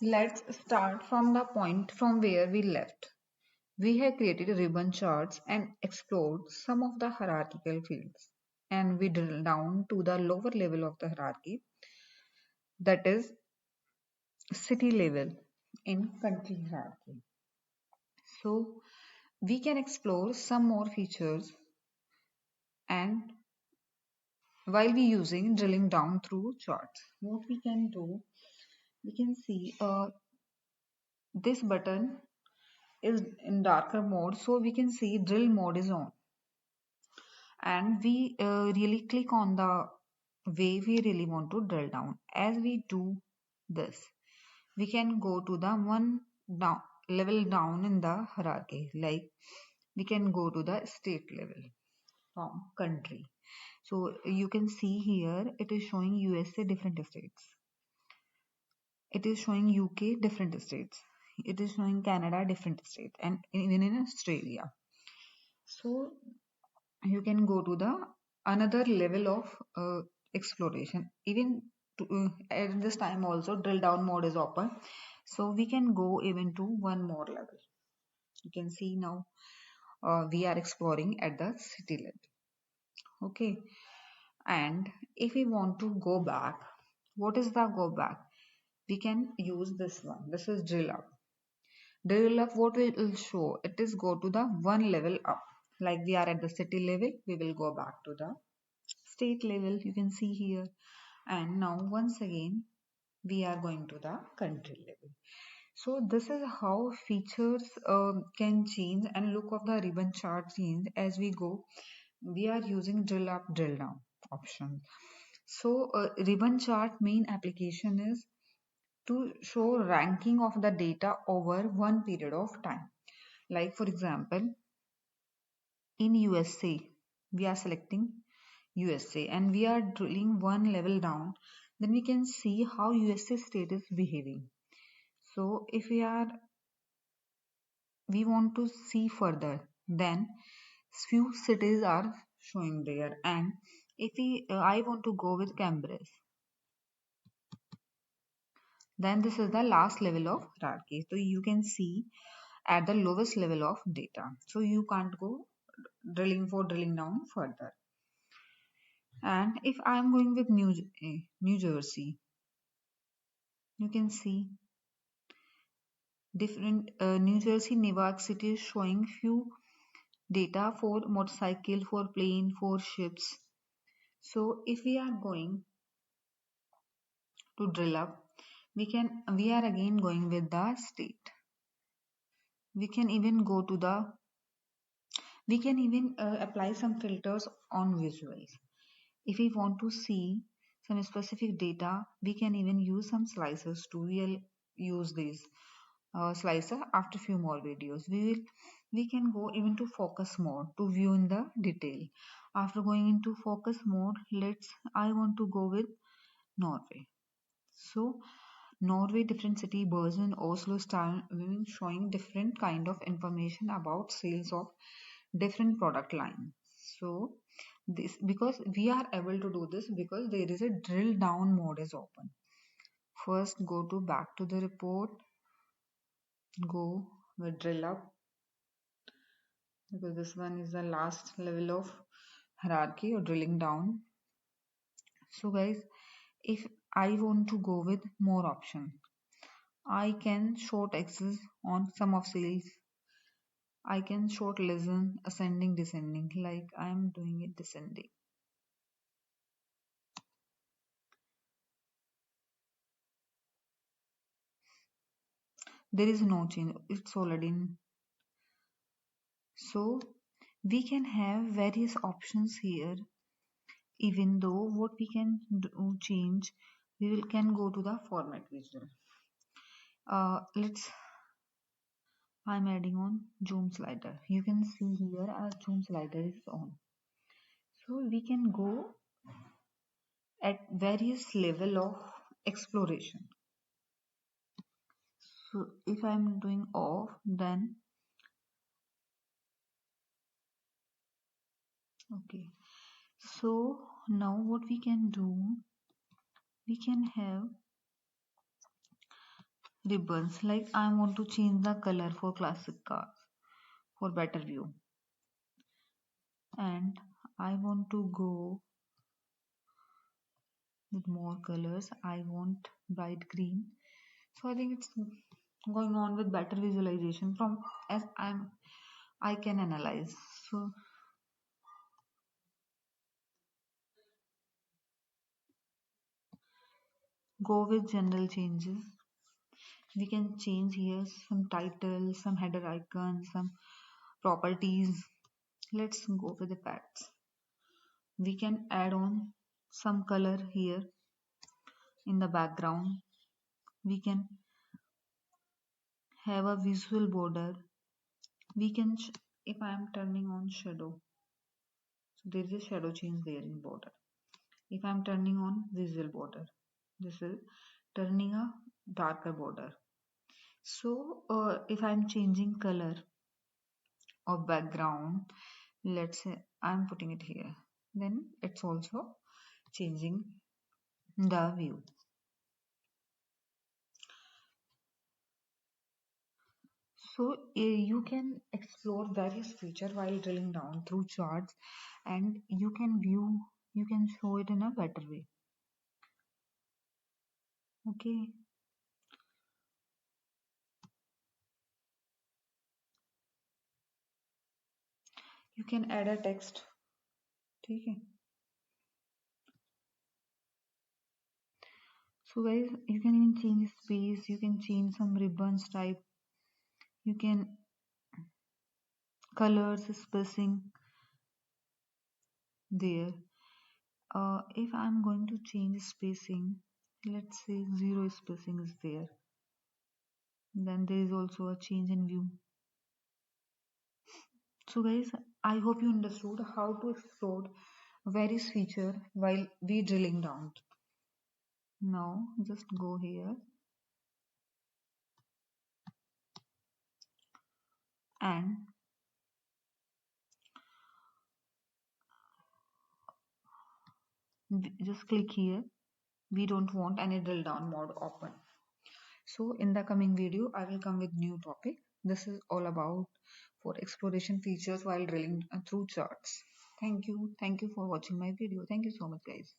Let's start from the point from where we left. We have created ribbon charts and explored some of the hierarchical fields. And we drill down to the lower level of the hierarchy, that is city level in country hierarchy. So we can explore some more features and while we using drilling down through charts. What we can do, we can see this button is in darker mode, so we can see drill mode is on, and we really click on the way we really want to drill down. As we do this, we can go to the one down level down in the hierarchy, like we can go to the state level from country. So you can see here it is showing USA different states, it is showing UK different states, it is showing Canada different states, and even in Australia. So you can go to the another level of exploration. Even at this time also drill down mode is open, so we can go even to one more level. You can see now we are exploring at the city level. Okay, and if we want to go back, what is the go back? We can use this one. This is drill up. Drill up, what it will show, it is go to the one level up. Like we are at the city level, we will go back to the state level, you can see here. And now once again we are going to the country level. So this is how features can change and look of the ribbon chart change as we go. We are using drill up drill down option. So ribbon chart main application is to show ranking of the data over one period of time. Like for example, in USA, we are selecting USA and we are drilling one level down, then we can see how USA state is behaving. So if we want to see further, then few cities are showing there. And if I want to go with Cambridge, then this is the last level of hierarchy. So you can see at the lowest level of data. So you can't go drilling down further. And if I'm going with New Jersey, you can see different New Jersey, Newark City is showing few data for motorcycle, for plane, for ships. So if we are going to drill up, we are again going with the state. We can even go to the we can even apply some filters on visuals. If we want to see some specific data, we can even use some slicers to we'll use these slicer after few more videos. We can go even to focus mode to view in the detail. After going into focus mode, I want to go with Norway. So Norway different city Bergen, Oslo, Stavanger showing different kind of information about sales of different product line. So this because we are able to do this because there is a drill down mode is open. First go to back to the report, go with drill up, because this one is the last level of hierarchy or drilling down. So guys, if I want to go with more option, I can short access on some of sales. I can short listen ascending descending, like I am doing it descending. There is no change, it's already in. So we can have various options here. Even though what we can do change, can go to the format visual. Let's I'm adding on zoom slider. You can see here our zoom slider is on. So we can go at various level of exploration. So if I'm doing off, then okay. So now what we can do, we can have ribbons. Like I want to change the color for classic cars for better view, and I want to go with more colors. I want bright green. So I think it's going on with better visualization from as I can analyze. So go with general changes. We can change here some titles, some header icons, some properties. Let's go with the facts. We can add on some color here in the background. We can have a visual border. We can, if I am turning on shadow, so there is a shadow change there in border. If I am turning on visual border, this is turning a darker border. So if I am changing color of background, let's say I'm putting it here, then it's also changing the view. So you can explore various features while drilling down through charts, and you can show it in a better way. Okay, you can add a text. ठीक है. So guys, you can even change space, you can change some ribbons type, you can colors, spacing there. If I'm going to change spacing, let's say zero spacing is there, then there is also a change in view. So guys, I hope you understood how to explore various feature while we drilling down. Now just go here and just click here. We don't want any drill down mode open. So in the coming video, I will come with new topic. This is all about for exploration features while drilling through charts. Thank you. Thank you for watching my video. Thank you so much guys.